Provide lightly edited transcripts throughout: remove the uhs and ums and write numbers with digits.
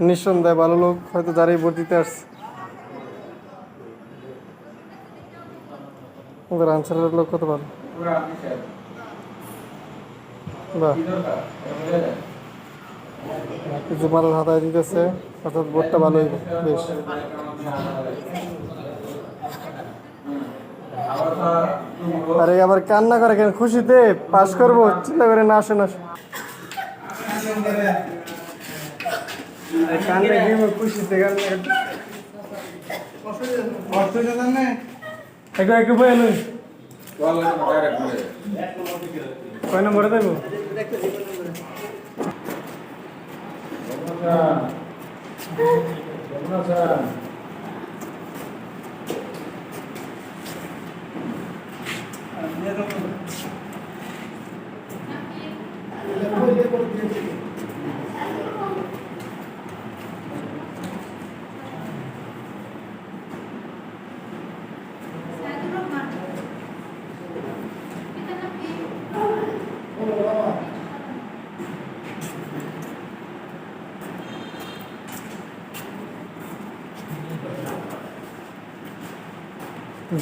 নিঃসন্দেহে ভালো লোক, হয়তো যারাই ভোট দিতে আসছে ওদের আনসারের লোক কত ভালো। বাহ, কিছু মাল হাতায় দিতেছে, অর্থাৎ ভোটটা ভালো হইবে বেশ। আরে আবার কান্না করে কেন? খুশিতে পাস করবো চিন্তা করে না আসেন। কান্না কি খুশিতে কান্না একটু বয়ে লই। কয় নম্বরে দেবো?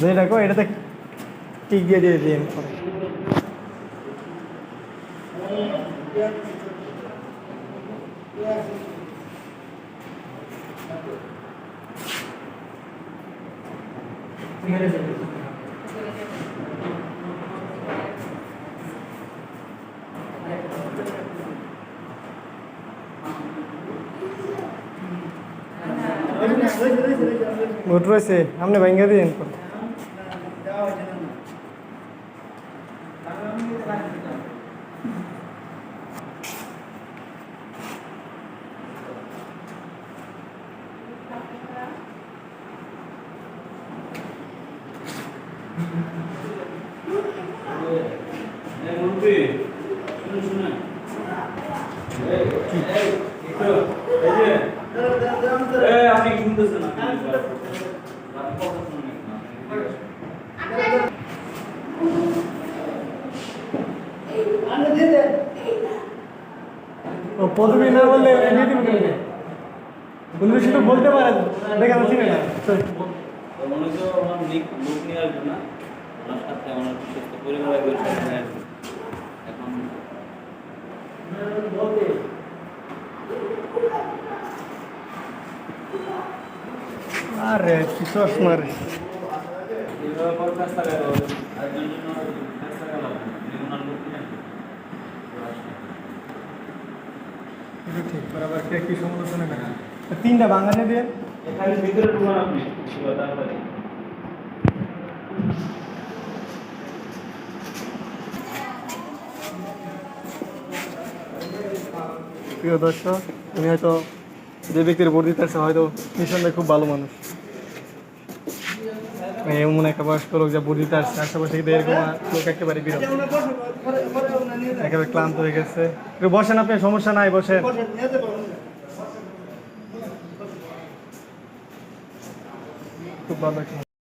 যে দেখো এটাতে টিক দিয়ে দিয়ে দিন। ভোট রয়েছে আপনি ভাঙ্গা দিন। আপনি শুনতেছেন না? পদবী না বললে বন্ধু শুধু বলতে পারে দেখা যাচ্ছে না। মনে তো আমার লোক নিয়ে আসবে না, ওনার সাথে আমার সুস্থ পরিবার এখন আরে কি চশমা রে। ঠিক বরাবর কি সমালোচনা করেন? তিনটা বাঙালি দিয়ে এখানে ভিতরে ঢুকান আপনি তাড়াতাড়ি। প্রিয় দর্শক, উনি হয়তো যে ব্যক্তির ভোট দিতে আসছে হয়তো নিঃসন্দেহে খুব ভালো মানুষ। এমন একটা বয়স্ক লোক যা ভোট দিতে আসছে, আশেপাশে কিন্তু এরকম লোক একেবারে বিরল, একেবারে ক্লান্ত হয়ে গেছে। একটু বসেন, আপনি সমস্যা নাই, বসেন। খুব ভালো একটা